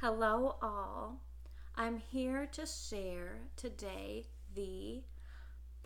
Hello, all. I'm here to share today the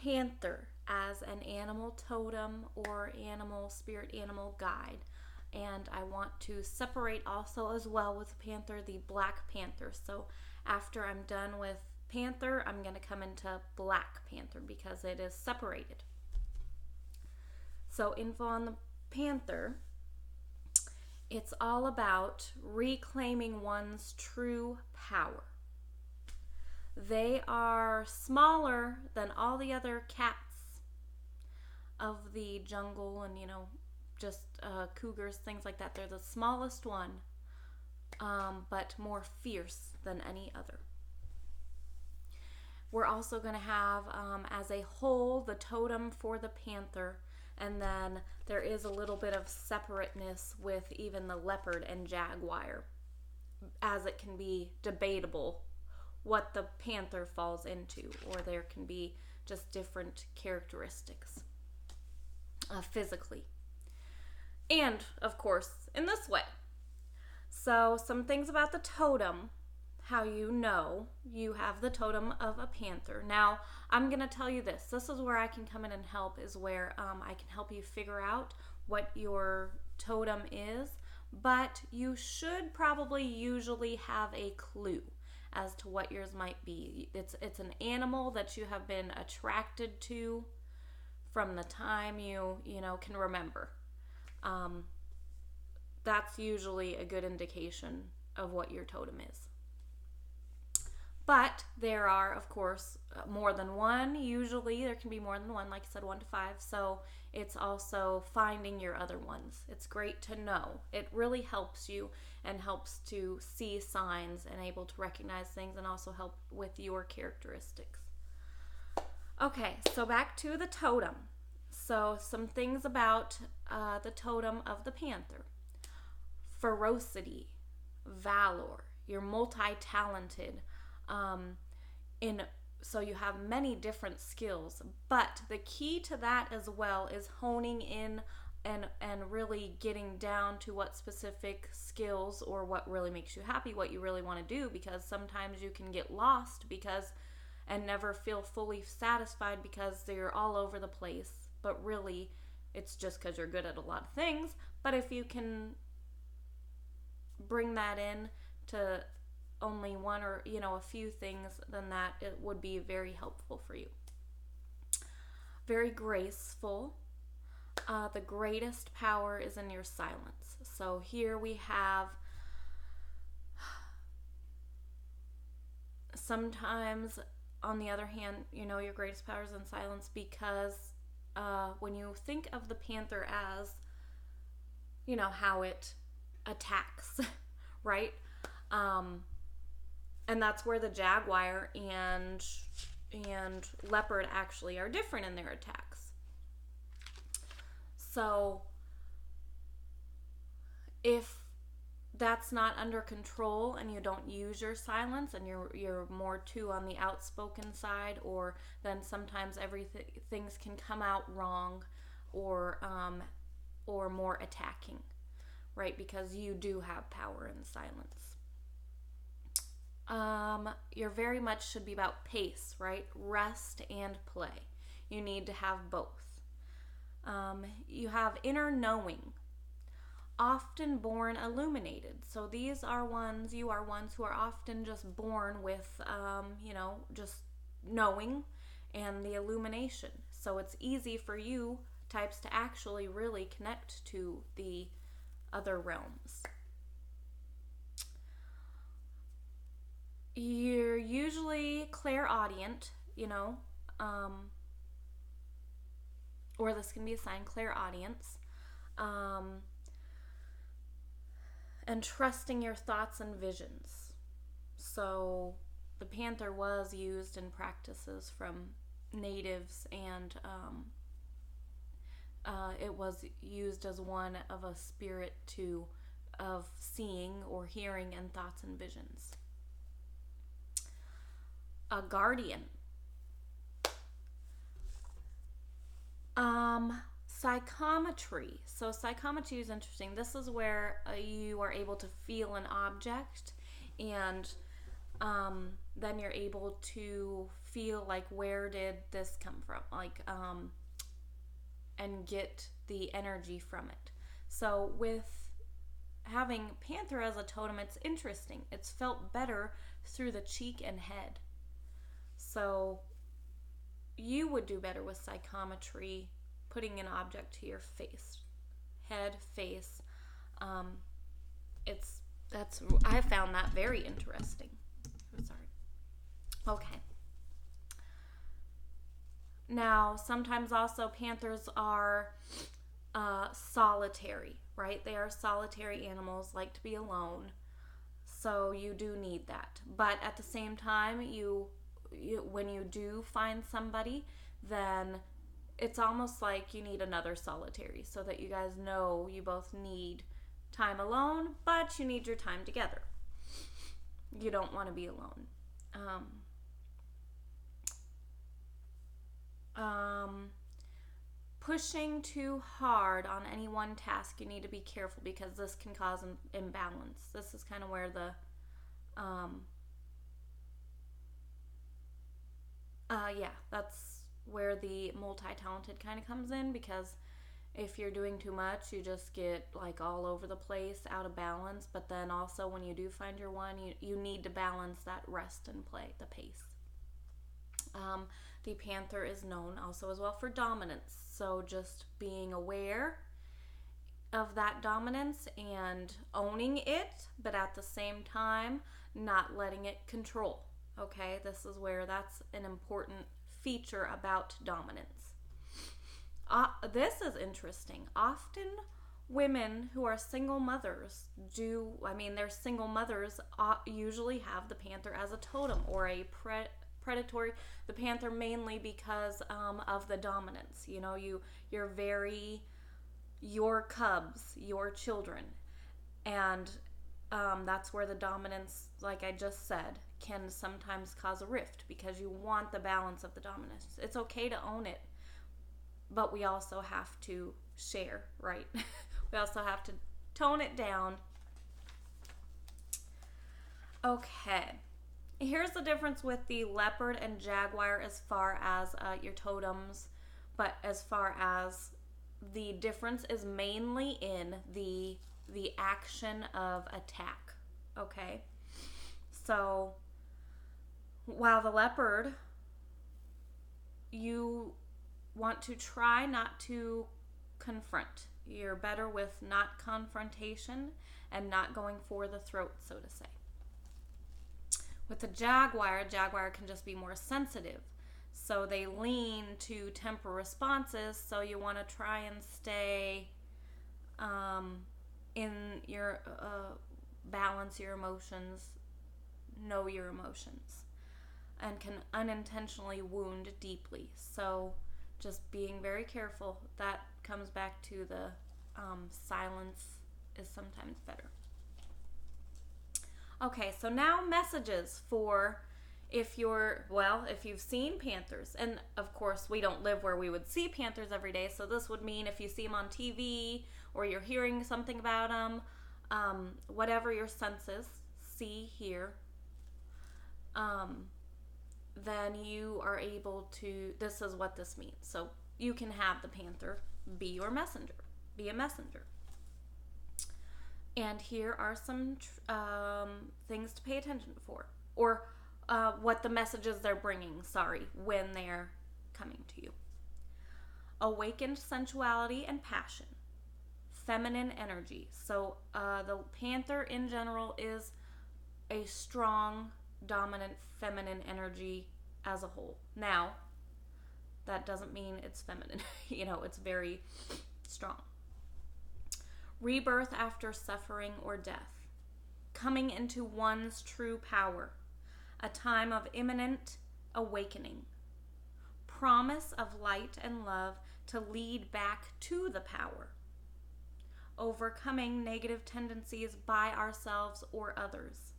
panther as an animal totem or spirit animal guide. And I want to separate also as well with panther the black panther. So after I'm done with panther, I'm going to come into black panther because it is separated. So info on the panther. It's all about reclaiming one's true power. They are smaller than all the other cats of the jungle and, just cougars, things like that. They're the smallest one, but more fierce than any other. We're also going to have, as a whole, the totem for the panther. And then there is a little bit of separateness with even the leopard and jaguar, as it can be debatable what the panther falls into, or there can be just different characteristics physically. And, of course, in this way. So, some things about the totem, how you know you have the totem of a panther. Now, I'm going to tell you this. This is where I can come in and help, is where I can help you figure out what your totem is. But you should probably usually have a clue as to what yours might be. It's an animal that you have been attracted to from the time you can remember. That's usually a good indication of what your totem is. But there are, of course, more than one. Usually there can be more than one, like I said, 1 to 5. So it's also finding your other ones. It's great to know. It really helps you and helps to see signs and able to recognize things, and also help with your characteristics. Okay, so back to the totem. So some things about the totem of the panther. Ferocity, valor. You're multi-talented. So you have many different skills, but the key to that as well is honing in and really getting down to what specific skills or what really makes you happy, what you really want to do, because sometimes you can get lost and never feel fully satisfied because they're all over the place, but really it's just because you're good at a lot of things. But if you can bring that in to only one or a few things, then that it would be very helpful for you. Very graceful. The greatest power is in your silence. So here we have, sometimes on the other hand, your greatest power is in silence, because when you think of the panther as how it attacks, right? And that's where the jaguar and leopard actually are different in their attacks. So if that's not under control and you don't use your silence and you're more too on the outspoken side, or then sometimes things can come out wrong or more attacking, right? Because you do have power in silence. You're very much should be about pace, right? Rest and play. You need to have both. You have inner knowing. Often born illuminated. So these are ones who are often just born with, just knowing and the illumination. So it's easy for you types to actually really connect to the other realms. You're usually clairaudient, or this can be a sign, clairaudience, and trusting your thoughts and visions. So the panther was used in practices from natives, and it was used as one of a spirit of seeing or hearing and thoughts and visions. A guardian. Psychometry. So psychometry is interesting. This is where you are able to feel an object And then you're able to feel like, where did this come from? Like, and get the energy from it. So with having Panther as a totem, it's interesting. It's felt better through the cheek and head. So you would do better with psychometry, putting an object to your face, head, face. I found that very interesting. I'm sorry. Okay. Now, sometimes also panthers are solitary, right? They are solitary animals, like to be alone. So you do need that. But at the same time, when you do find somebody, then it's almost like you need another solitary, so that you guys know you both need time alone, but you need your time together. You don't want to be alone. Pushing too hard on any one task, you need to be careful, because this can cause an imbalance. This is kind of where the that's where the multi-talented kind of comes in, because if you're doing too much, you just get like all over the place, out of balance. But then also, when you do find your one, you need to balance that rest and play, the pace. The panther is known also as well for dominance. So just being aware of that dominance and owning it, but at the same time, not letting it control. Okay, this is where that's an important feature about dominance. This is interesting. Often women who are single mothers their single mothers usually have the panther as a totem, or a predatory, the panther, mainly because of the dominance. You're very, your cubs, your children. And that's where the dominance, like I just said, can sometimes cause a rift, because you want the balance of the dominance. It's okay to own it, but we also have to share, right? We also have to tone it down. Okay. Here's the difference with the leopard and jaguar as far as your totems, but as far as the difference is mainly in the action of attack. Okay? So, while the leopard, you want to try not to confront. You're better with not confrontation and not going for the throat, so to say. With the jaguar can just be more sensitive. So they lean to temper responses, so you want to try and stay in your balance your emotions, know your emotions, and can unintentionally wound deeply. So just being very careful. That comes back to the silence is sometimes better. Okay, so now messages for if you've seen panthers. And of course, we don't live where we would see panthers every day, so this would mean if you see them on TV or you're hearing something about them, whatever your senses see, hear, then you are able to, this is what this means. So you can have the panther be your messenger, be a messenger. And here are some things to pay attention for, or what the messages they're bringing, when they're coming to you. Awakened sensuality and passion. Feminine energy. So the panther in general is a strong, dominant, feminine energy as a whole. Now, that doesn't mean it's feminine. It's very strong. Rebirth after suffering or death. Coming into one's true power. A time of imminent awakening. Promise of light and love to lead back to the power. Overcoming negative tendencies by ourselves or others.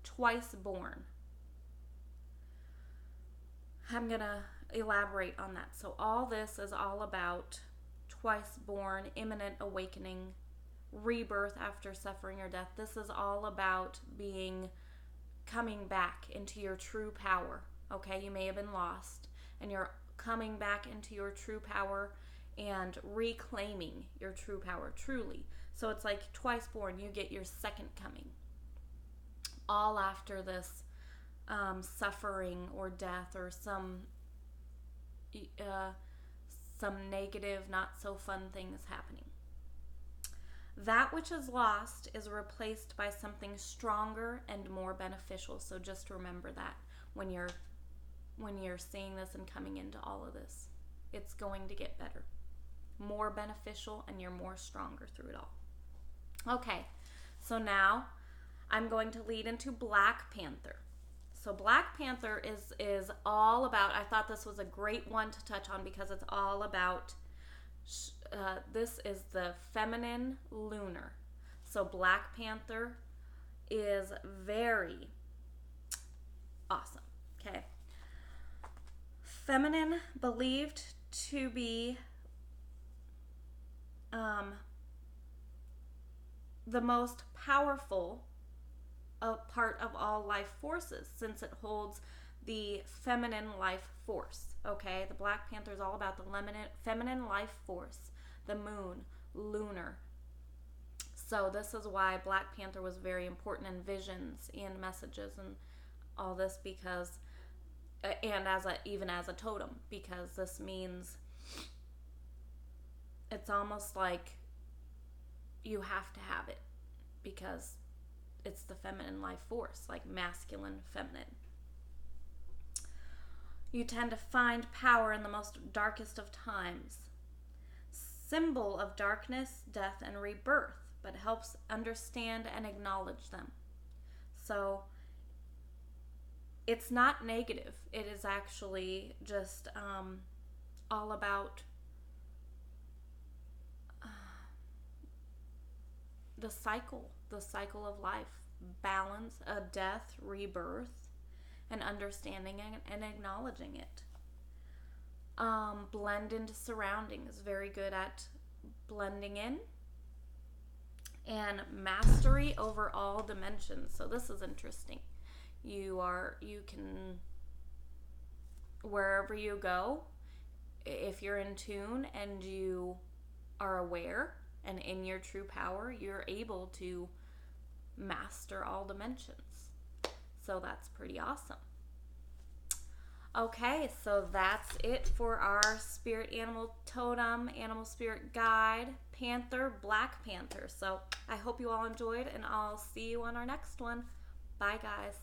Twice born. I'm going to elaborate on that. So all this is all about twice born, imminent awakening, rebirth after suffering or death. This is all about coming back into your true power. Okay, you may have been lost, and you're coming back into your true power and reclaiming your true power, truly. So it's like twice born, you get your second coming. All after this suffering or death or some negative, not so fun things happening. That which is lost is replaced by something stronger and more beneficial. So just remember that when you're seeing this and coming into all of this, it's going to get better, more beneficial, and you're more stronger through it all. Okay, so now I'm going to lead into Black Panther. So Black Panther is all about, I thought this was a great one to touch on because it's all about, this is the feminine lunar. So Black Panther is very awesome. Okay. Feminine, believed to be the most powerful part of all life forces, since it holds the feminine life force. Okay, the Black Panther is all about the feminine life force, the moon, lunar. So this is why Black Panther was very important in visions and messages and all this, because, and even as a totem, because this means it's almost like you have to have it because it's the feminine life force, like masculine, feminine. You tend to find power in the most darkest of times. Symbol of darkness, death, and rebirth, but helps understand and acknowledge them. So it's not negative. It is actually just all about the cycle of life, balance, death, rebirth, and understanding and acknowledging it. Blend into surroundings, very good at blending in. And mastery over all dimensions. So this is interesting. You can, wherever you go, if you're in tune and you are aware and in your true power, you're able to master all dimensions. So that's pretty awesome. Okay, so that's it for our spirit animal totem, animal spirit guide, Panther, Black Panther. So I hope you all enjoyed, and I'll see you on our next one. Bye, guys.